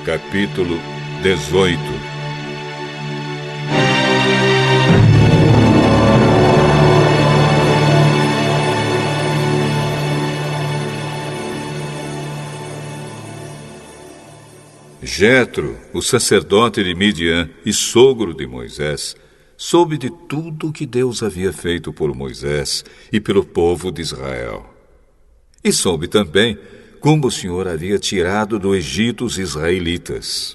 Capítulo 18. Jetro, o sacerdote de Midian e sogro de Moisés, soube de tudo o que Deus havia feito por Moisés e pelo povo de Israel. E soube também como o Senhor havia tirado do Egito os israelitas.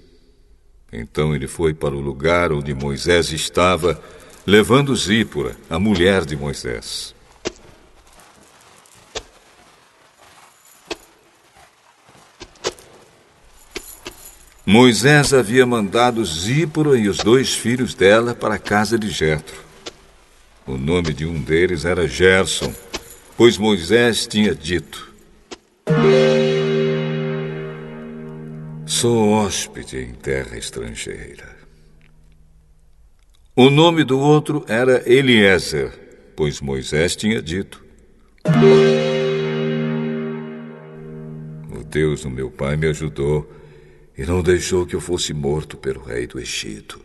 Então ele foi para o lugar onde Moisés estava, levando Zípora, a mulher de Moisés. Moisés havia mandado Zípora e os 2 filhos dela para a casa de Jetro. O nome de um deles era Gerson, pois Moisés tinha dito: sou hóspede em terra estrangeira. O nome do outro era Eliezer, pois Moisés tinha dito: o Deus do meu pai me ajudou e não deixou que eu fosse morto pelo rei do Egito.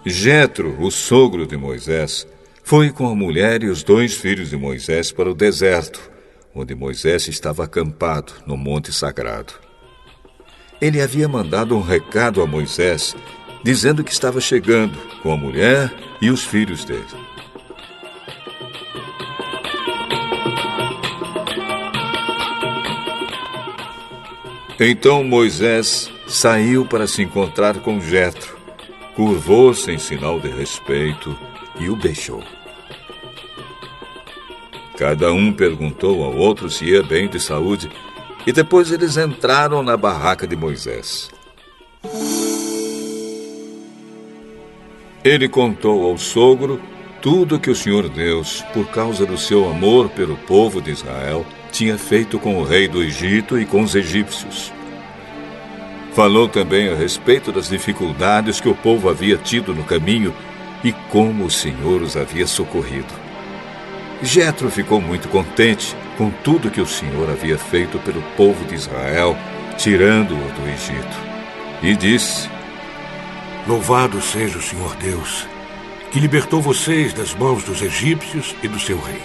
Jetro, o sogro de Moisés, foi com a mulher e os 2 filhos de Moisés para o deserto, onde Moisés estava acampado no monte sagrado. Ele havia mandado um recado a Moisés, dizendo que estava chegando com a mulher e os filhos dele. Então Moisés saiu para se encontrar com Jetro, curvou-se em sinal de respeito e o beijou. Cada um perguntou ao outro se ia bem de saúde, e depois eles entraram na barraca de Moisés. Ele contou ao sogro tudo que o Senhor Deus, por causa do seu amor pelo povo de Israel, tinha feito com o rei do Egito e com os egípcios. Falou também a respeito das dificuldades que o povo havia tido no caminho e como o Senhor os havia socorrido. Jetro ficou muito contente com tudo que o Senhor havia feito pelo povo de Israel, tirando-o do Egito. E disse: louvado seja o Senhor Deus, que libertou vocês das mãos dos egípcios e do seu rei.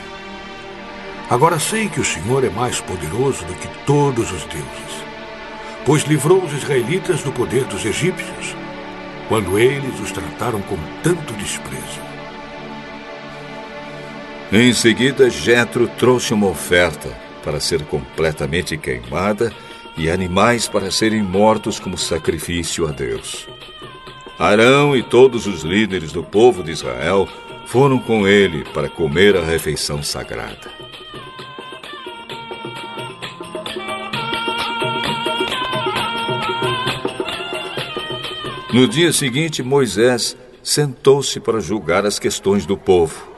Agora sei que o Senhor é mais poderoso do que todos os deuses, pois livrou os israelitas do poder dos egípcios, quando eles os trataram com tanto desprezo. Em seguida, Jetro trouxe uma oferta para ser completamente queimada e animais para serem mortos como sacrifício a Deus. Arão e todos os líderes do povo de Israel foram com ele para comer a refeição sagrada. No dia seguinte, Moisés sentou-se para julgar as questões do povo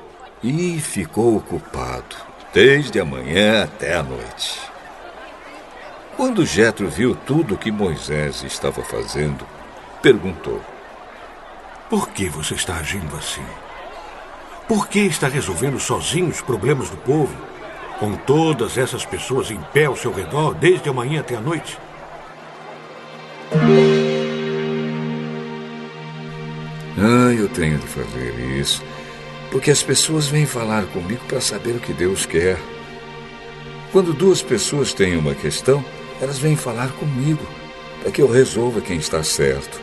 e ficou ocupado, desde a manhã até a noite. Quando Jetro viu tudo o que Moisés estava fazendo, perguntou: por que você está agindo assim? Por que está resolvendo sozinho os problemas do povo, com todas essas pessoas em pé ao seu redor, desde a manhã até a noite? Eu tenho de fazer isso, porque as pessoas vêm falar comigo para saber o que Deus quer. Quando 2 pessoas têm uma questão, elas vêm falar comigo, para que eu resolva quem está certo.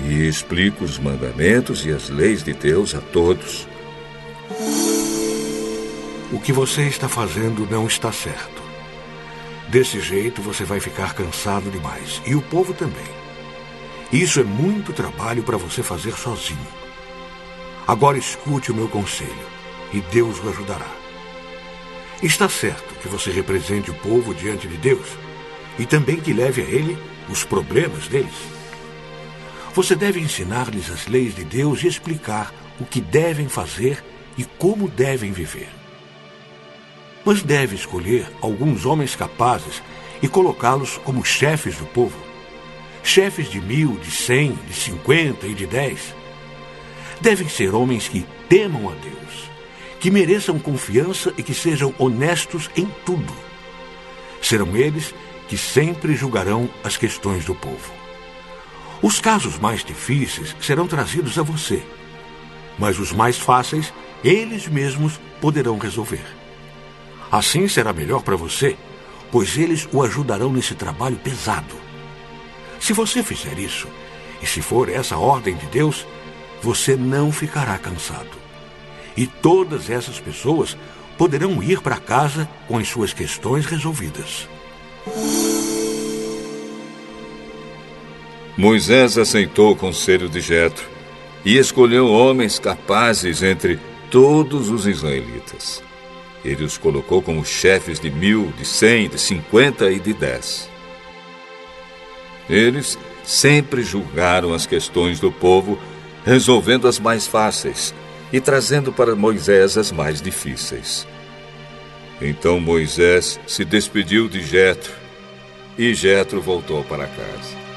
E explico os mandamentos e as leis de Deus a todos. O que você está fazendo não está certo. Desse jeito você vai ficar cansado demais, e o povo também. Isso é muito trabalho para você fazer sozinho. Agora escute o meu conselho, e Deus o ajudará. Está certo que você represente o povo diante de Deus, e também que leve a ele os problemas deles. Você deve ensinar-lhes as leis de Deus e explicar o que devem fazer e como devem viver. Mas deve escolher alguns homens capazes e colocá-los como chefes do povo. Chefes de 1000, de 100, de 50 e de 10. Devem ser homens que temam a Deus, que mereçam confiança e que sejam honestos em tudo. Serão eles que sempre julgarão as questões do povo. Os casos mais difíceis serão trazidos a você, mas os mais fáceis, eles mesmos poderão resolver. Assim será melhor para você, pois eles o ajudarão nesse trabalho pesado. Se você fizer isso, e se for essa a ordem de Deus, você não ficará cansado. E todas essas pessoas poderão ir para casa com as suas questões resolvidas. Moisés aceitou o conselho de Jetro e escolheu homens capazes entre todos os israelitas. Ele os colocou como chefes de 1.000, de 100, de 50 e de 10. Eles sempre julgaram as questões do povo, resolvendo as mais fáceis e trazendo para Moisés as mais difíceis. Então Moisés se despediu de Jetro e Jetro voltou para casa.